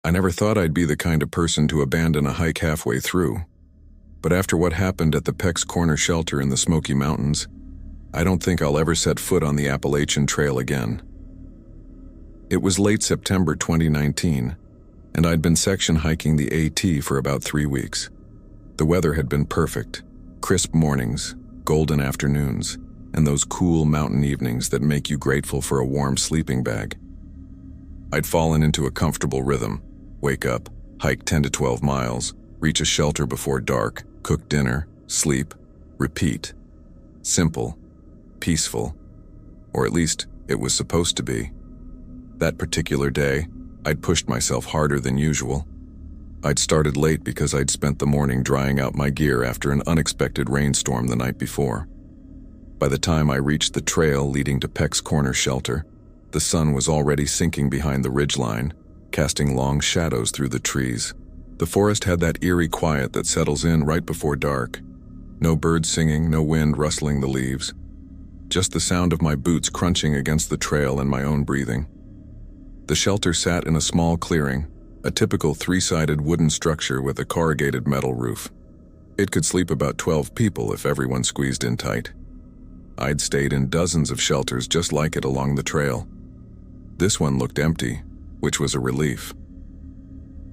I never thought I'd be the kind of person to abandon a hike halfway through. But after what happened at the Peck's Corner shelter in the Smoky Mountains, I don't think I'll ever set foot on the Appalachian Trail again. It was late September 2019, and I'd been section hiking the AT for about 3 weeks. The weather had been perfect, crisp mornings, golden afternoons, and those cool mountain evenings that make you grateful for a warm sleeping bag. I'd fallen into a comfortable rhythm: wake up, hike 10 to 12 miles, reach a shelter before dark, cook dinner, sleep, repeat. Simple, peaceful, or at least it was supposed to be. That particular day, I'd pushed myself harder than usual. I'd started late because I'd spent the morning drying out my gear after an unexpected rainstorm the night before. By the time I reached the trail leading to Peck's Corner shelter, the sun was already sinking behind the ridgeline, casting long shadows through the trees. The forest had that eerie quiet that settles in right before dark. No birds singing, no wind rustling the leaves. Just the sound of my boots crunching against the trail and my own breathing. The shelter sat in a small clearing, a typical 3-sided wooden structure with a corrugated metal roof. It could sleep about 12 people if everyone squeezed in tight. I'd stayed in dozens of shelters just like it along the trail. This one looked empty, which was a relief.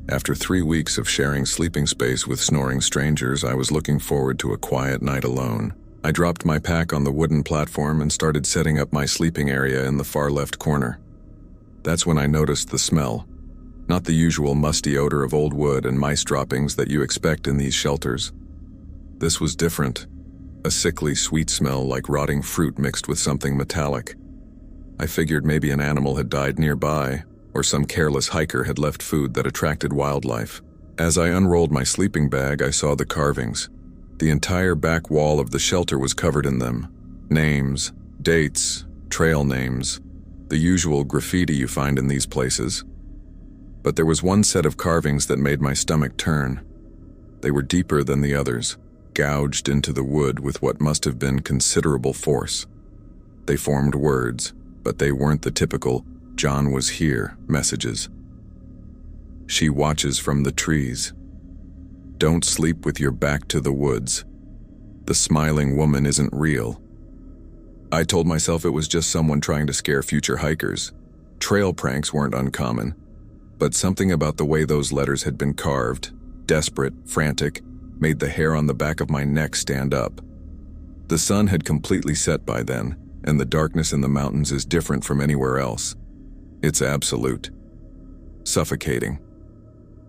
After 3 weeks of sharing sleeping space with snoring strangers, I was looking forward to a quiet night alone. I dropped my pack on the wooden platform and started setting up my sleeping area in the far left corner. That's when I noticed the smell. Not the usual musty odor of old wood and mice droppings that you expect in these shelters. This was different. A sickly, sweet smell like rotting fruit mixed with something metallic. I figured maybe an animal had died nearby, or some careless hiker had left food that attracted wildlife. As I unrolled my sleeping bag, I saw the carvings. The entire back wall of the shelter was covered in them. Names, dates, trail names, the usual graffiti you find in these places. But there was one set of carvings that made my stomach turn. They were deeper than the others, gouged into the wood with what must have been considerable force. They formed words, but they weren't the typical "John was here" messages. She watches from the trees. Don't sleep with your back to the woods. The smiling woman isn't real. I told myself it was just someone trying to scare future hikers. Trail pranks weren't uncommon, but something about the way those letters had been carved, desperate, frantic, made the hair on the back of my neck stand up. The sun had completely set by then, and the darkness in the mountains is different from anywhere else. It's absolute. Suffocating.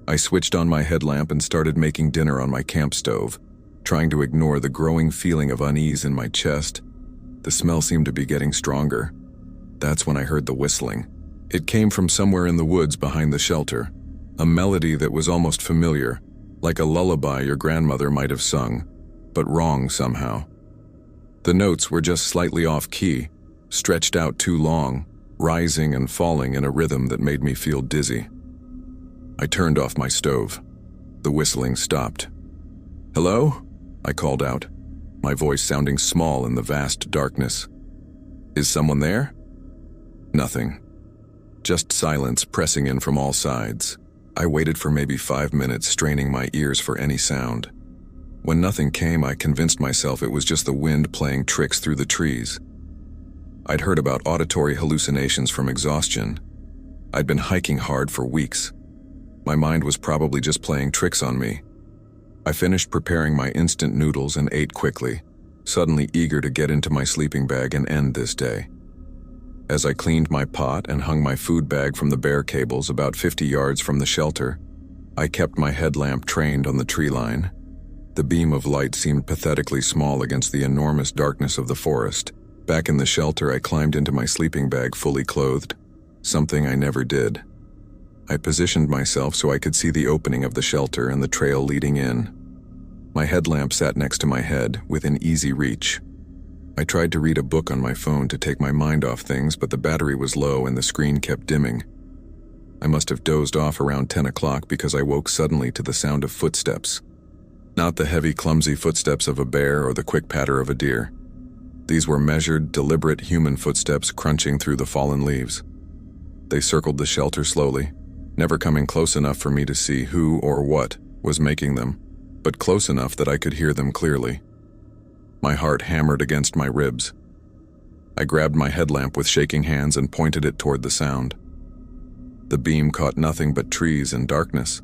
I switched on my headlamp and started making dinner on my camp stove, trying to ignore the growing feeling of unease in my chest. The smell seemed to be getting stronger. That's when I heard the whistling. It came from somewhere in the woods behind the shelter, a melody that was almost familiar, like a lullaby your grandmother might have sung, but wrong somehow. The notes were just slightly off-key, stretched out too long, rising and falling in a rhythm that made me feel dizzy. I turned off my stove. The whistling stopped. "Hello?" I called out, my voice sounding small in the vast darkness. "Is someone there?" Nothing. Just silence pressing in from all sides. I waited for maybe 5 minutes, straining my ears for any sound. When nothing came, I convinced myself it was just the wind playing tricks through the trees. I'd heard about auditory hallucinations from exhaustion. I'd been hiking hard for weeks. My mind was probably just playing tricks on me. I finished preparing my instant noodles and ate quickly, suddenly eager to get into my sleeping bag and end this day. As I cleaned my pot and hung my food bag from the bear cables about 50 yards from the shelter, I kept my headlamp trained on the tree line. The beam of light seemed pathetically small against the enormous darkness of the forest. Back in the shelter, I climbed into my sleeping bag fully clothed, something I never did. I positioned myself so I could see the opening of the shelter and the trail leading in. My headlamp sat next to my head, within easy reach. I tried to read a book on my phone to take my mind off things, but the battery was low and the screen kept dimming. I must have dozed off around 10 o'clock because I woke suddenly to the sound of footsteps. Not the heavy, clumsy footsteps of a bear or the quick patter of a deer. These were measured, deliberate human footsteps crunching through the fallen leaves. They circled the shelter slowly, never coming close enough for me to see who or what was making them, but close enough that I could hear them clearly. My heart hammered against my ribs. I grabbed my headlamp with shaking hands and pointed it toward the sound. The beam caught nothing but trees and darkness.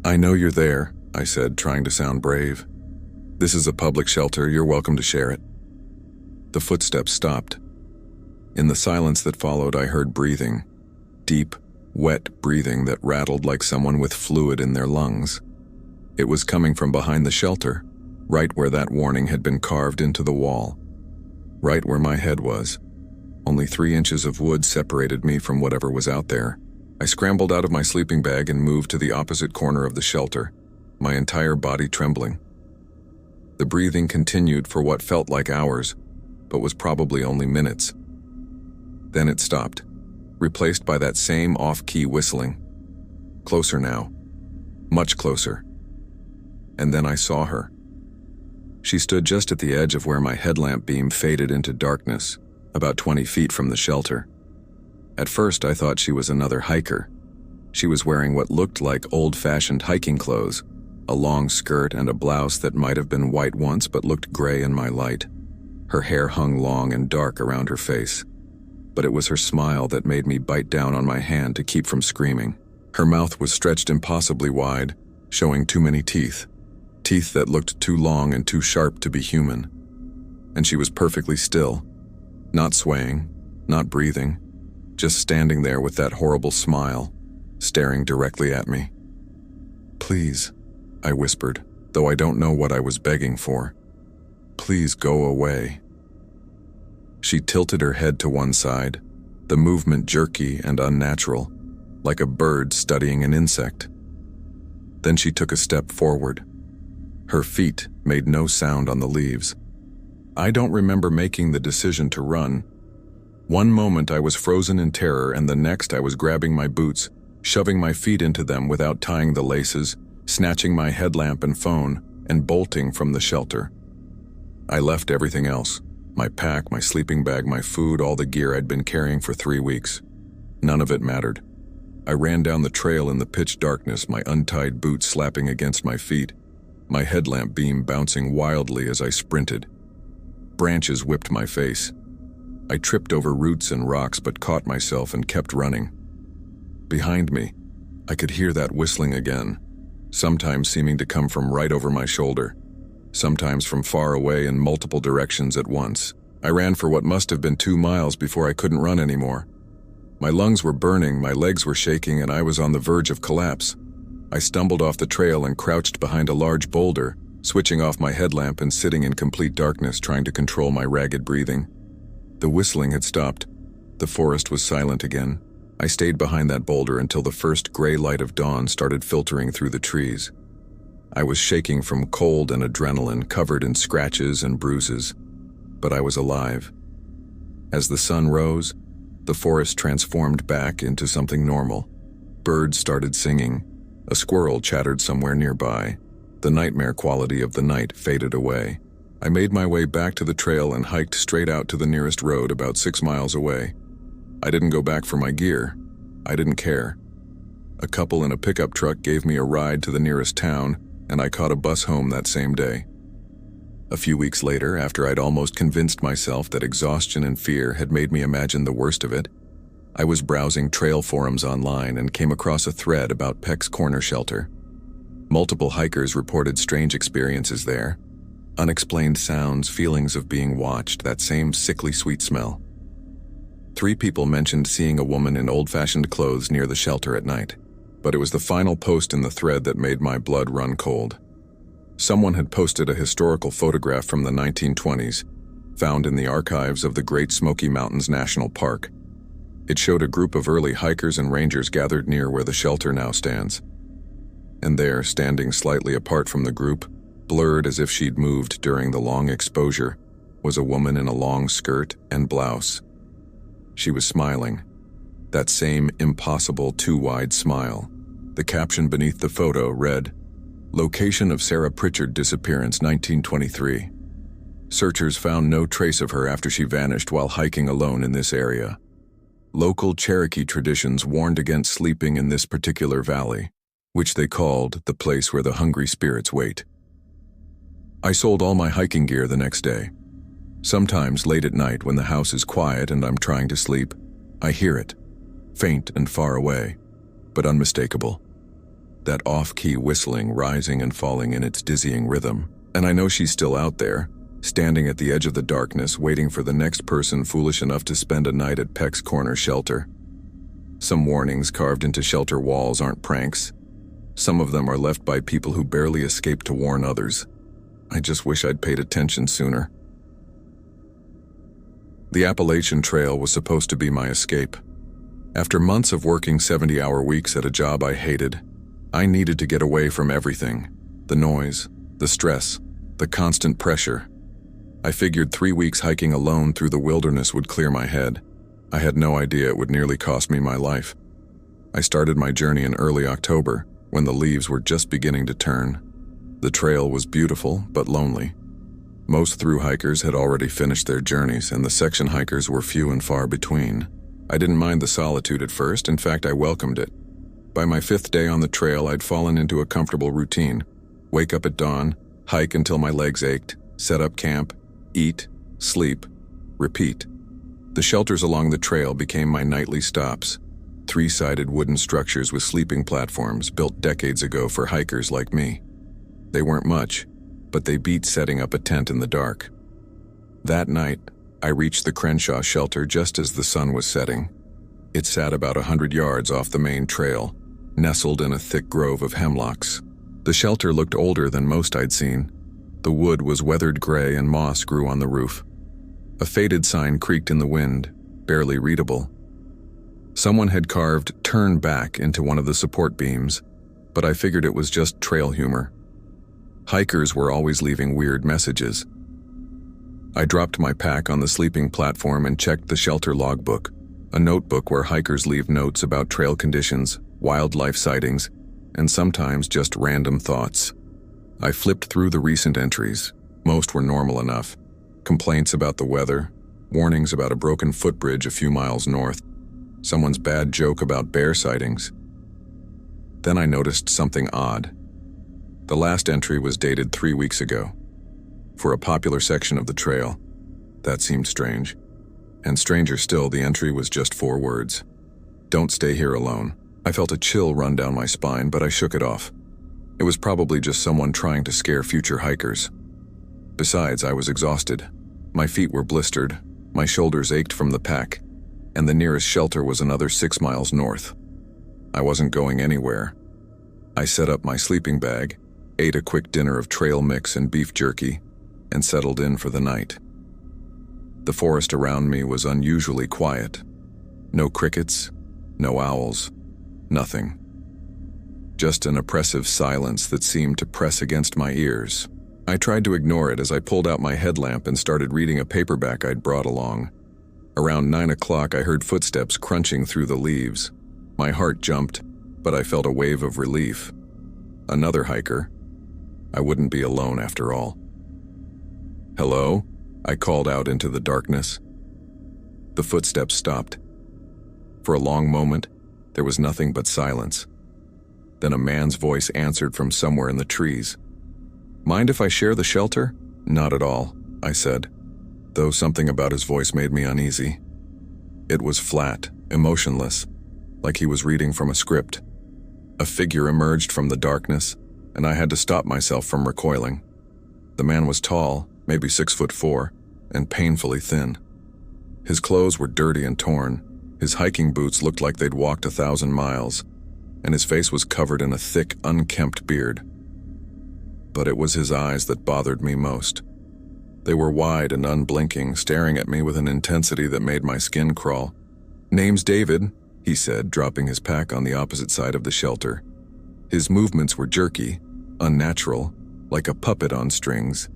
"I know you're there," I said, trying to sound brave. "This is a public shelter, you're welcome to share it." The footsteps stopped. In the silence that followed, I heard breathing. Deep, wet breathing that rattled like someone with fluid in their lungs. It was coming from behind the shelter, right where that warning had been carved into the wall. Right where my head was. Only 3 inches of wood separated me from whatever was out there. I scrambled out of my sleeping bag and moved to the opposite corner of the shelter, my entire body trembling. The breathing continued for what felt like hours, but was probably only minutes. Then it stopped, replaced by that same off-key whistling. Closer now. Much closer. And then I saw her. She stood just at the edge of where my headlamp beam faded into darkness, about 20 feet from the shelter. At first, I thought she was another hiker. She was wearing what looked like old-fashioned hiking clothes, a long skirt and a blouse that might have been white once but looked gray in my light. Her hair hung long and dark around her face. But it was her smile that made me bite down on my hand to keep from screaming. Her mouth was stretched impossibly wide, showing too many teeth. Teeth that looked too long and too sharp to be human. And she was perfectly still. Not swaying, not breathing, just standing there with that horrible smile, staring directly at me. "Please," I whispered, though I don't know what I was begging for. "Please go away." She tilted her head to one side, the movement jerky and unnatural, like a bird studying an insect. Then she took a step forward. Her feet made no sound on the leaves. I don't remember making the decision to run. One moment I was frozen in terror, and the next I was grabbing my boots, shoving my feet into them without tying the laces, snatching my headlamp and phone, and bolting from the shelter. I left everything else, my pack, my sleeping bag, my food, all the gear I'd been carrying for 3 weeks. None of it mattered. I ran down the trail in the pitch darkness, my untied boots slapping against my feet, my headlamp beam bouncing wildly as I sprinted. Branches whipped my face. I tripped over roots and rocks but caught myself and kept running. Behind me, I could hear that whistling again, sometimes seeming to come from right over my shoulder, sometimes from far away in multiple directions at once. I ran for what must have been 2 miles before I couldn't run anymore. My lungs were burning, my legs were shaking, and I was on the verge of collapse. I stumbled off the trail and crouched behind a large boulder, switching off my headlamp and sitting in complete darkness, trying to control my ragged breathing. The whistling had stopped. The forest was silent again. I stayed behind that boulder until the first gray light of dawn started filtering through the trees. I was shaking from cold and adrenaline, covered in scratches and bruises, but I was alive. As the sun rose, the forest transformed back into something normal. Birds started singing. A squirrel chattered somewhere nearby. The nightmare quality of the night faded away. I made my way back to the trail and hiked straight out to the nearest road about 6 miles away. I didn't go back for my gear. I didn't care. A couple in a pickup truck gave me a ride to the nearest town, and I caught a bus home that same day. A few weeks later, after I'd almost convinced myself that exhaustion and fear had made me imagine the worst of it, I was browsing trail forums online and came across a thread about Peck's Corner Shelter. Multiple hikers reported strange experiences there. Unexplained sounds, feelings of being watched, that same sickly sweet smell. 3 people mentioned seeing a woman in old-fashioned clothes near the shelter at night, but it was the final post in the thread that made my blood run cold. Someone had posted a historical photograph from the 1920s, found in the archives of the Great Smoky Mountains National Park. It showed a group of early hikers and rangers gathered near where the shelter now stands. And there, standing slightly apart from the group, blurred as if she'd moved during the long exposure, was a woman in a long skirt and blouse. She was smiling. That same impossible too-wide smile. The caption beneath the photo read, "Location of Sarah Pritchard disappearance 1923. Searchers found no trace of her after she vanished while hiking alone in this area. Local Cherokee traditions warned against sleeping in this particular valley, which they called the place where the hungry spirits wait. I sold all my hiking gear the next day. Sometimes late at night when the house is quiet and I'm trying to sleep, I hear it, faint and far away, but unmistakable. That off-key whistling rising and falling in its dizzying rhythm, and I know she's still out there, standing at the edge of the darkness waiting for the next person foolish enough to spend a night at Peck's Corner shelter. Some warnings carved into shelter walls aren't pranks. Some of them are left by people who barely escape to warn others. I just wish I'd paid attention sooner. The Appalachian Trail was supposed to be my escape. After months of working 70-hour weeks at a job I hated, I needed to get away from everything. The noise, the stress, the constant pressure. I figured 3 weeks hiking alone through the wilderness would clear my head. I had no idea it would nearly cost me my life. I started my journey in early October, when the leaves were just beginning to turn. The trail was beautiful, but lonely. Most through hikers had already finished their journeys, and the section hikers were few and far between. I didn't mind the solitude at first. In fact, I welcomed it. By my 5th day on the trail, I'd fallen into a comfortable routine. Wake up at dawn, hike until my legs ached, set up camp, eat, sleep, repeat. The shelters along the trail became my nightly stops. 3-sided wooden structures with sleeping platforms built decades ago for hikers like me. They weren't much, but they beat setting up a tent in the dark. That night, I reached the Crenshaw shelter just as the sun was setting. It sat about 100 yards off the main trail, nestled in a thick grove of hemlocks. The shelter looked older than most I'd seen. The wood was weathered gray and moss grew on the roof. A faded sign creaked in the wind, barely readable. Someone had carved "Turn Back" into one of the support beams, but I figured it was just trail humor. Hikers were always leaving weird messages. I dropped my pack on the sleeping platform and checked the shelter logbook, a notebook where hikers leave notes about trail conditions, wildlife sightings, and sometimes just random thoughts. I flipped through the recent entries. Most were normal enough. Complaints about the weather, warnings about a broken footbridge a few miles north, someone's bad joke about bear sightings. Then I noticed something odd. The last entry was dated 3 weeks ago. For a popular section of the trail, that seemed strange. And stranger still, the entry was just 4 words. "Don't stay here alone." I felt a chill run down my spine, but I shook it off. It was probably just someone trying to scare future hikers. Besides, I was exhausted. My feet were blistered, my shoulders ached from the pack, and the nearest shelter was another 6 miles north. I wasn't going anywhere. I set up my sleeping bag, ate a quick dinner of trail mix and beef jerky, and settled in for the night. The forest around me was unusually quiet. No crickets, no owls, nothing. Just an oppressive silence that seemed to press against my ears. I tried to ignore it as I pulled out my headlamp and started reading a paperback I'd brought along. Around 9 o'clock, I heard footsteps crunching through the leaves. My heart jumped, but I felt a wave of relief. Another hiker. I wouldn't be alone after all. "Hello?" I called out into the darkness. The footsteps stopped. For a long moment, there was nothing but silence. Then a man's voice answered from somewhere in the trees. "Mind if I share the shelter?" "Not at all," I said, though something about his voice made me uneasy. It was flat, emotionless, like he was reading from a script. A figure emerged from the darkness, and I had to stop myself from recoiling. The man was tall, maybe 6'4", and painfully thin. His clothes were dirty and torn, his hiking boots looked like they'd walked 1,000 miles, and his face was covered in a thick, unkempt beard. But it was his eyes that bothered me most. They were wide and unblinking, staring at me with an intensity that made my skin crawl. "Name's David," he said, dropping his pack on the opposite side of the shelter. His movements were jerky, unnatural, like a puppet on strings.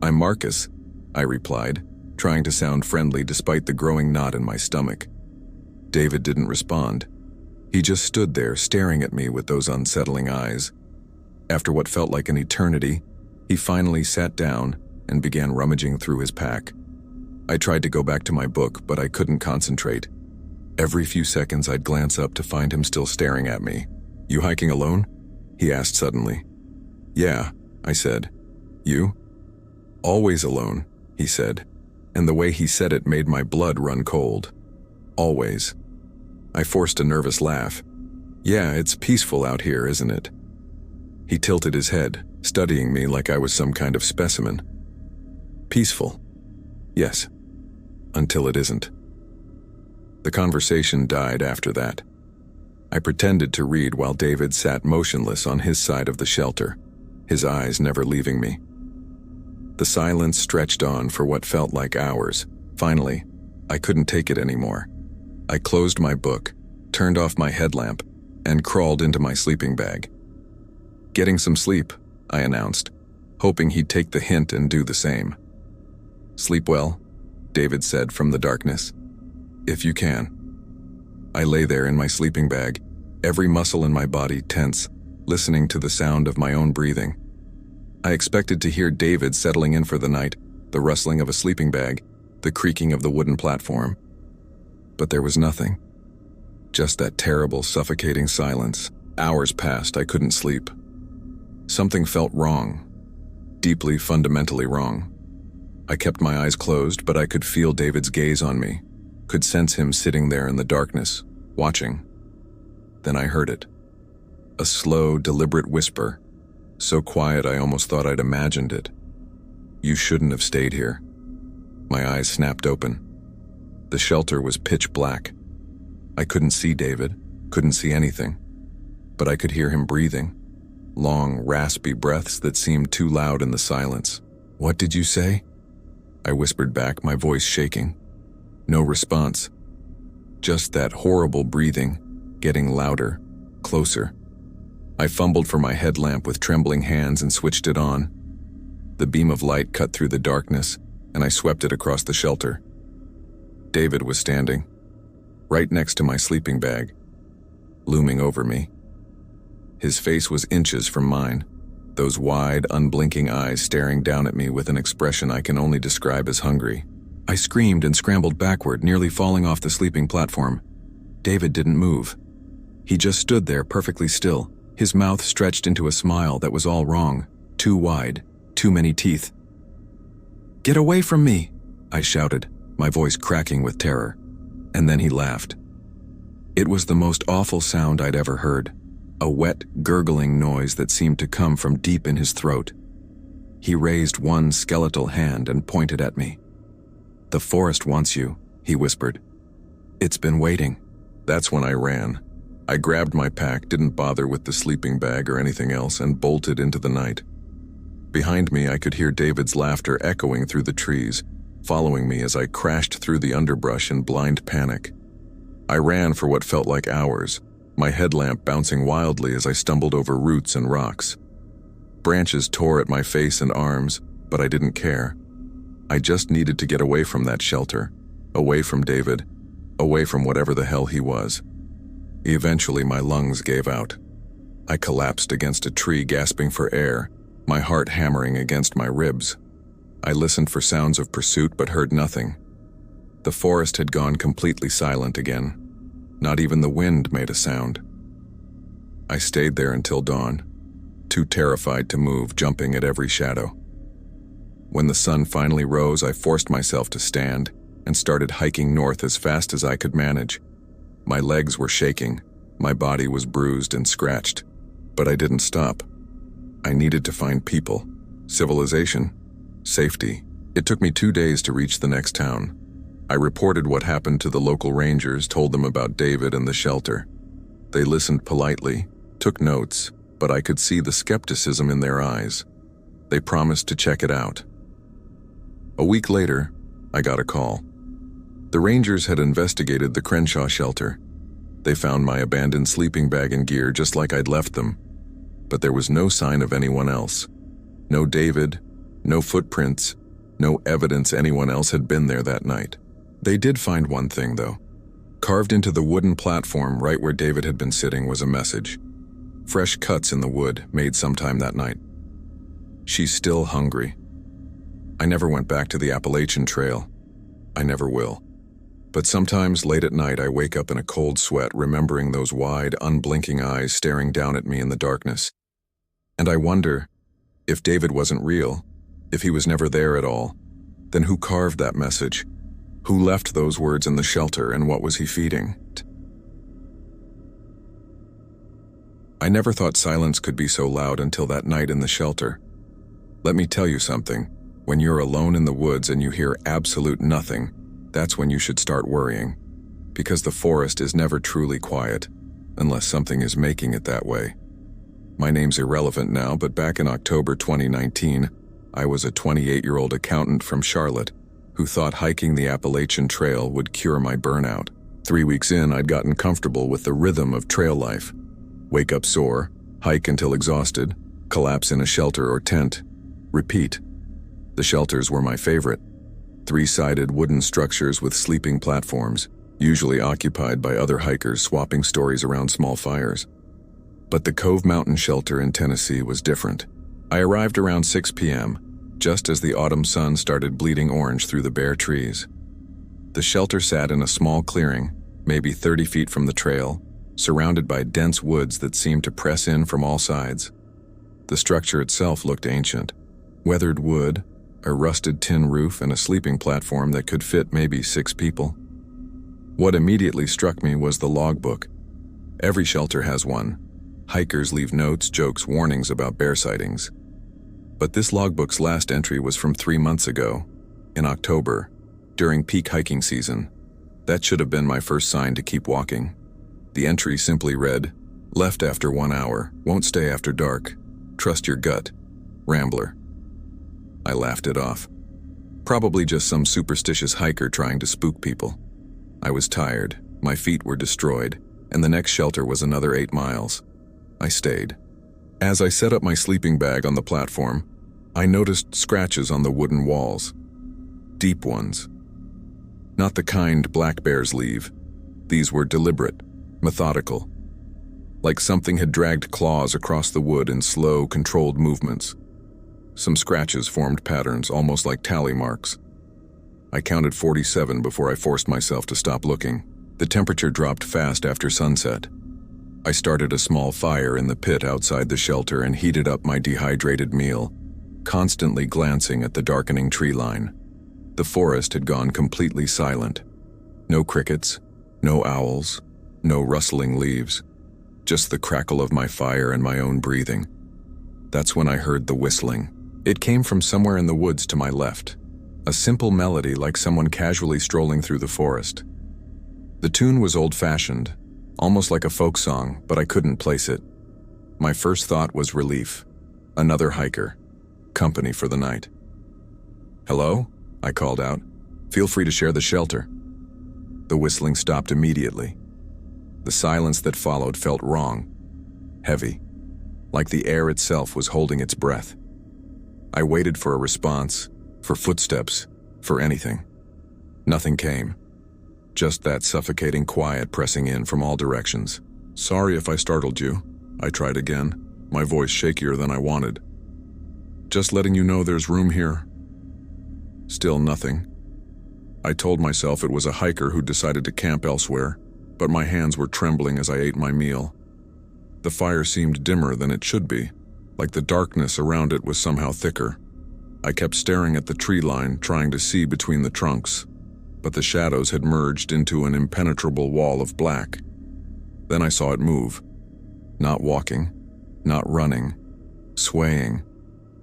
"I'm Marcus," I replied, trying to sound friendly despite the growing knot in my stomach. David didn't respond. He just stood there staring at me with those unsettling eyes. After what felt like an eternity, he finally sat down and began rummaging through his pack. I tried to go back to my book, but I couldn't concentrate. Every few seconds I'd glance up to find him still staring at me. "You hiking alone?" he asked suddenly. "Yeah," I said. "You?" "Always alone," he said, and the way he said it made my blood run cold. "Always." I forced a nervous laugh. "Yeah, it's peaceful out here, isn't it?" He tilted his head, studying me like I was some kind of specimen. "Peaceful? Yes. Until it isn't." The conversation died after that. I pretended to read while David sat motionless on his side of the shelter, his eyes never leaving me. The silence stretched on for what felt like hours. Finally, I couldn't take it anymore. I closed my book, turned off my headlamp, and crawled into my sleeping bag. "Getting some sleep," I announced, hoping he'd take the hint and do the same. "Sleep well," David said from the darkness. "If you can." I lay there in my sleeping bag, every muscle in my body tense, listening to the sound of my own breathing. I expected to hear David settling in for the night, the rustling of a sleeping bag, the creaking of the wooden platform. But there was nothing. Just that terrible, suffocating silence. Hours passed, I couldn't sleep. Something felt wrong. Deeply, fundamentally wrong. I kept my eyes closed, but I could feel David's gaze on me, could sense him sitting there in the darkness, watching. Then I heard it. A slow, deliberate whisper, so quiet I almost thought I'd imagined it. "You shouldn't have stayed here." My eyes snapped open. The shelter was pitch black. I couldn't see David, couldn't see anything, but I could hear him breathing, long, raspy breaths that seemed too loud in the silence. "What did you say?" I whispered back, my voice shaking. No response. Just that horrible breathing, getting louder, closer. I fumbled for my headlamp with trembling hands and switched it on. The beam of light cut through the darkness, and I swept it across the shelter. David was standing, right next to my sleeping bag, looming over me. His face was inches from mine, those wide, unblinking eyes staring down at me with an expression I can only describe as hungry. I screamed and scrambled backward, nearly falling off the sleeping platform. David didn't move. He just stood there perfectly still, his mouth stretched into a smile that was all wrong, too wide, too many teeth. "Get away from me!" I shouted, my voice cracking with terror. And then he laughed. It was the most awful sound I'd ever heard, a wet, gurgling noise that seemed to come from deep in his throat. He raised one skeletal hand and pointed at me. "The forest wants you," he whispered. "It's been waiting." That's when I ran. I grabbed my pack, didn't bother with the sleeping bag or anything else, and bolted into the night. Behind me, I could hear David's laughter echoing through the trees, following me as I crashed through the underbrush in blind panic. I ran for what felt like hours, my headlamp bouncing wildly as I stumbled over roots and rocks. Branches tore at my face and arms, but I didn't care. I just needed to get away from that shelter, away from David, away from whatever the hell he was. Eventually, my lungs gave out. I collapsed against a tree, gasping for air, my heart hammering against my ribs. I listened for sounds of pursuit but heard nothing. The forest had gone completely silent again. Not even the wind made a sound. I stayed there until dawn, too terrified to move, jumping at every shadow. When the sun finally rose, I forced myself to stand and started hiking north as fast as I could manage. My legs were shaking, my body was bruised and scratched, but I didn't stop. I needed to find people, civilization, safety. It took me 2 days to reach the next town. I reported what happened to the local rangers, told them about David and the shelter. They listened politely, took notes, but I could see the skepticism in their eyes. They promised to check it out. A week later, I got a call. The rangers had investigated the Crenshaw shelter. They found my abandoned sleeping bag and gear just like I'd left them. But there was no sign of anyone else. No David, no footprints, no evidence anyone else had been there that night. They did find one thing, though. Carved into the wooden platform right where David had been sitting was a message. Fresh cuts in the wood, made sometime that night. "She's still hungry." I never went back to the Appalachian Trail. I never will. But sometimes late at night I wake up in a cold sweat remembering those wide, unblinking eyes staring down at me in the darkness. And I wonder, if David wasn't real, if he was never there at all, then who carved that message? Who left those words in the shelter, and what was he feeding? I never thought silence could be so loud until that night in the shelter. Let me tell you something. When you're alone in the woods and you hear absolute nothing, that's when you should start worrying. Because the forest is never truly quiet, unless something is making it that way. My name's irrelevant now, but back in October 2019, I was a 28-year-old accountant from Charlotte who thought hiking the Appalachian Trail would cure my burnout. 3 weeks in, I'd gotten comfortable with the rhythm of trail life. Wake up sore, hike until exhausted, collapse in a shelter or tent, repeat. The shelters were my favorite. 3-sided wooden structures with sleeping platforms, usually occupied by other hikers swapping stories around small fires. But the Cove Mountain shelter in Tennessee was different. I arrived around 6 p.m., just as the autumn sun started bleeding orange through the bare trees. The shelter sat in a small clearing, maybe 30 feet from the trail, surrounded by dense woods that seemed to press in from all sides. The structure itself looked ancient. Weathered wood, a rusted tin roof, and a sleeping platform that could fit maybe 6 people. What immediately struck me was the logbook. Every shelter has one. Hikers leave notes, jokes, warnings about bear sightings. But this logbook's last entry was from 3 months ago, in October, during peak hiking season. That should have been my first sign to keep walking. The entry simply read, "Left after 1 hour, won't stay after dark. Trust your gut. Rambler." I laughed it off. Probably just some superstitious hiker trying to spook people. I was tired, my feet were destroyed, and the next shelter was another 8 miles. I stayed. As I set up my sleeping bag on the platform, I noticed scratches on the wooden walls. Deep ones. Not the kind black bears leave. These were deliberate, methodical. Like something had dragged claws across the wood in slow, controlled movements. Some scratches formed patterns, almost like tally marks. I counted 47 before I forced myself to stop looking. The temperature dropped fast after sunset. I started a small fire in the pit outside the shelter and heated up my dehydrated meal, constantly glancing at the darkening tree line. The forest had gone completely silent. No crickets, no owls, no rustling leaves, just the crackle of my fire and my own breathing. That's when I heard the whistling. It came from somewhere in the woods to my left, a simple melody like someone casually strolling through the forest. The tune was old-fashioned, almost like a folk song, but I couldn't place it. My first thought was relief. Another hiker. Company for the night. "Hello?" I called out. "Feel free to share the shelter." The whistling stopped immediately. The silence that followed felt wrong, heavy, like the air itself was holding its breath. I waited for a response, for footsteps, for anything. Nothing came. Just that suffocating quiet pressing in from all directions. "Sorry if I startled you," I tried again, my voice shakier than I wanted. "Just letting you know there's room here." Still nothing. I told myself it was a hiker who decided to camp elsewhere, but my hands were trembling as I ate my meal. The fire seemed dimmer than it should be, like the darkness around it was somehow thicker. I kept staring at the tree line, trying to see between the trunks, but the shadows had merged into an impenetrable wall of black. Then I saw it move. Not walking, not running, swaying,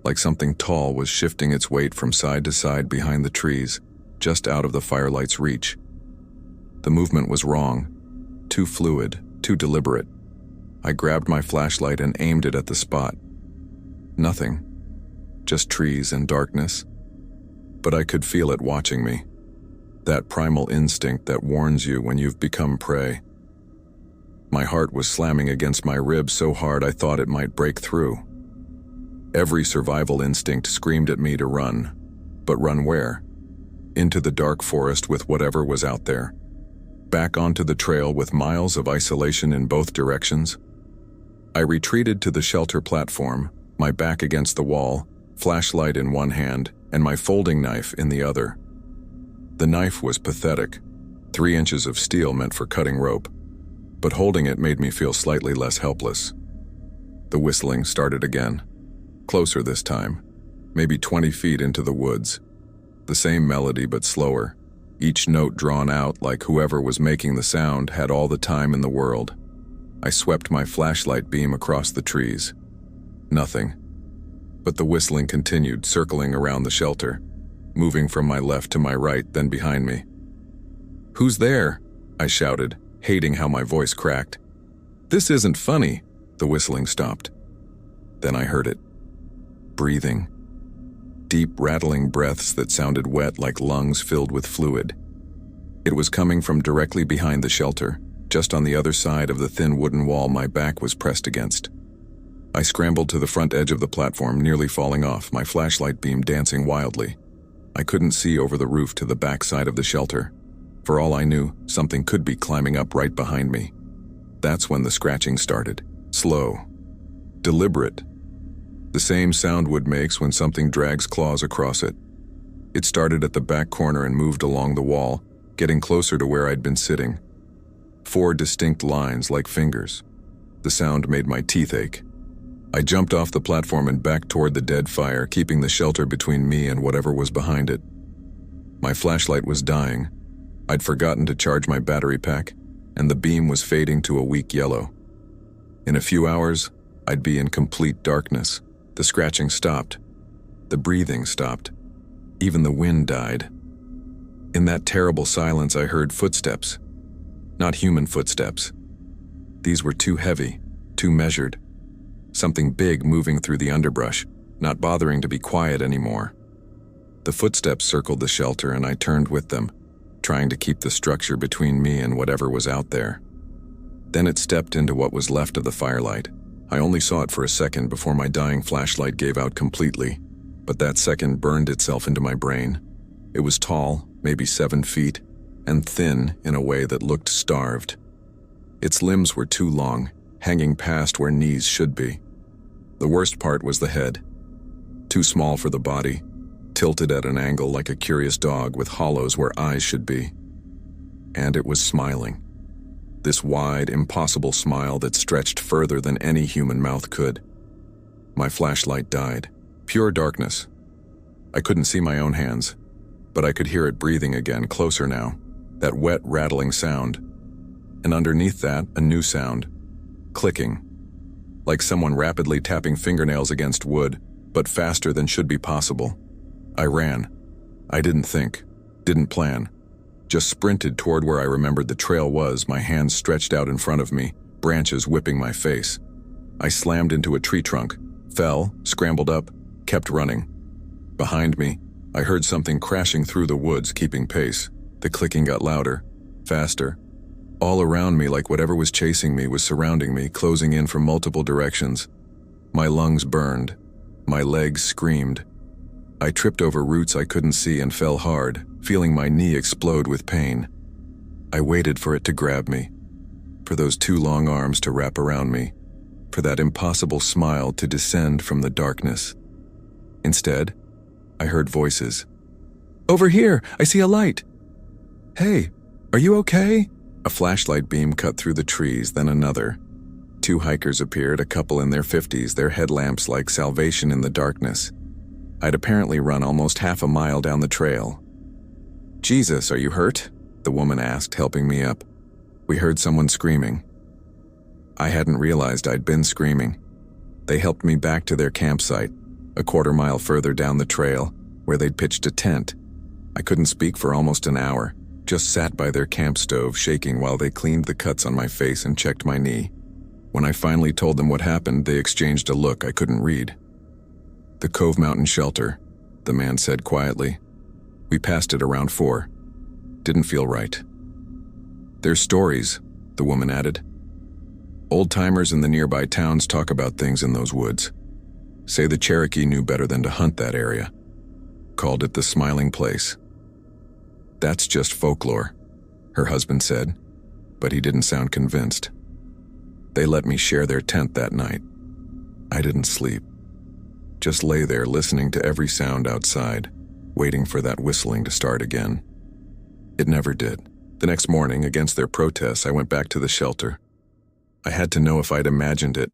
like something tall was shifting its weight from side to side behind the trees, just out of the firelight's reach. The movement was wrong, too fluid, too deliberate. I grabbed my flashlight and aimed it at the spot. Nothing, just trees and darkness. But I could feel it watching me. That primal instinct that warns you when you've become prey. My heart was slamming against my ribs so hard I thought it might break through. Every survival instinct screamed at me to run. But run where? Into the dark forest with whatever was out there. Back onto the trail with miles of isolation in both directions. I retreated to the shelter platform, my back against the wall, flashlight in one hand, and my folding knife in the other. The knife was pathetic, 3 inches of steel meant for cutting rope, but holding it made me feel slightly less helpless. The whistling started again, closer this time, maybe 20 feet into the woods. The same melody but slower, each note drawn out like whoever was making the sound had all the time in the world. I swept my flashlight beam across the trees. Nothing. But the whistling continued, circling around the shelter, moving from my left to my right, then behind me. "Who's there?" I shouted, hating how my voice cracked. "This isn't funny." The whistling stopped. Then I heard it. Breathing. Deep, rattling breaths that sounded wet like lungs filled with fluid. It was coming from directly behind the shelter, just on the other side of the thin wooden wall my back was pressed against. I scrambled to the front edge of the platform, nearly falling off, my flashlight beam dancing wildly. I couldn't see over the roof to the back side of the shelter. For all I knew, something could be climbing up right behind me. That's when the scratching started. Slow. Deliberate. The same sound wood makes when something drags claws across it. It started at the back corner and moved along the wall, getting closer to where I'd been sitting. 4 distinct lines like fingers. The sound made my teeth ache. I jumped off the platform and back toward the dead fire, keeping the shelter between me and whatever was behind it. My flashlight was dying. I'd forgotten to charge my battery pack, and the beam was fading to a weak yellow. In a few hours, I'd be in complete darkness. The scratching stopped. The breathing stopped. Even the wind died. In that terrible silence, I heard footsteps. Not human footsteps. These were too heavy, too measured. Something big moving through the underbrush, not bothering to be quiet anymore. The footsteps circled the shelter and I turned with them, trying to keep the structure between me and whatever was out there. Then it stepped into what was left of the firelight. I only saw it for a second before my dying flashlight gave out completely, but that second burned itself into my brain. It was tall, maybe 7 feet, and thin in a way that looked starved. Its limbs were too long, hanging past where knees should be. The worst part was the head. Too small for the body, tilted at an angle like a curious dog with hollows where eyes should be. And it was smiling. This wide, impossible smile that stretched further than any human mouth could. My flashlight died. Pure darkness. I couldn't see my own hands, but I could hear it breathing again, closer now. That wet, rattling sound. And underneath that, a new sound. Clicking. Like someone rapidly tapping fingernails against wood, but faster than should be possible. I ran. I didn't think. Didn't plan. Just sprinted toward where I remembered the trail was, my hands stretched out in front of me, branches whipping my face. I slammed into a tree trunk, fell, scrambled up, kept running. Behind me, I heard something crashing through the woods, keeping pace. The clicking got louder, faster. All around me, like whatever was chasing me was surrounding me, closing in from multiple directions. My lungs burned. My legs screamed. I tripped over roots I couldn't see and fell hard, feeling my knee explode with pain. I waited for it to grab me, for those 2 long arms to wrap around me, for that impossible smile to descend from the darkness. Instead, I heard voices. "Over here! I see a light!" "Hey, are you okay?" A flashlight beam cut through the trees, then another. 2 hikers appeared, a couple in their 50s, their headlamps like salvation in the darkness. I'd apparently run almost half a mile down the trail. "Jesus, are you hurt?" the woman asked, helping me up. We heard someone screaming. I hadn't realized I'd been screaming. They helped me back to their campsite, a 1/4 mile further down the trail, where they'd pitched a tent. I couldn't speak for almost an hour, just sat by their camp stove shaking while they cleaned the cuts on my face and checked my knee. When I finally told them what happened, they exchanged a look I couldn't read. "The Cove Mountain Shelter," the man said quietly. "We passed it around 4. Didn't feel right." "There's stories," the woman added. "Old-timers in the nearby towns talk about things in those woods. Say the Cherokee knew better than to hunt that area. Called it the Smiling Place." "That's just folklore," her husband said, but he didn't sound convinced. They let me share their tent that night. I didn't sleep. Just lay there listening to every sound outside, waiting for that whistling to start again. It never did. The next morning, against their protests, I went back to the shelter. I had to know if I'd imagined it,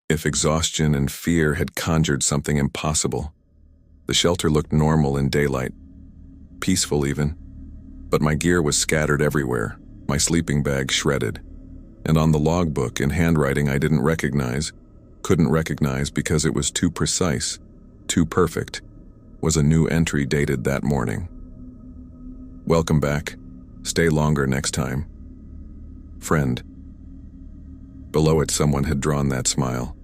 if exhaustion and fear had conjured something impossible. The shelter looked normal in daylight, peaceful even, but my gear was scattered everywhere, my sleeping bag shredded, and on the logbook in handwriting I couldn't recognize because it was too precise, too perfect, was a new entry dated that morning. Welcome back. Stay longer next time. Friend. Below it, someone had drawn that smile.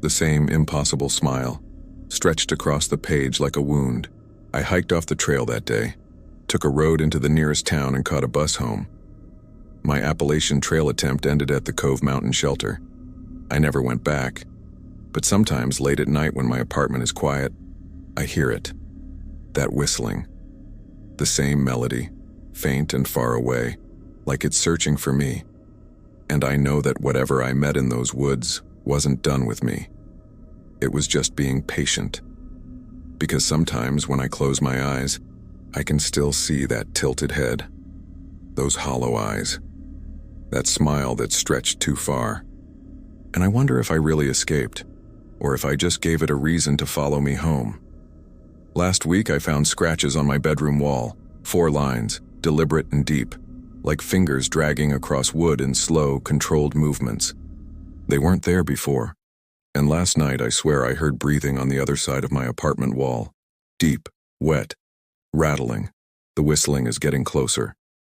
The same impossible smile, stretched across the page like a wound. I hiked off the trail that day, took a road into the nearest town and caught a bus home. My Appalachian Trail attempt ended at the Cove Mountain Shelter. I never went back, but sometimes late at night when my apartment is quiet, I hear it. That whistling. The same melody, faint and far away, like it's searching for me. And I know that whatever I met in those woods wasn't done with me. It was just being patient. Because sometimes when I close my eyes, I can still see that tilted head, those hollow eyes, that smile that stretched too far. And I wonder if I really escaped, or if I just gave it a reason to follow me home. Last week I found scratches on my bedroom wall, 4 lines, deliberate and deep, like fingers dragging across wood in slow, controlled movements. They weren't there before. And last night I swear I heard breathing on the other side of my apartment wall. Deep, wet, rattling. The whistling is getting closer.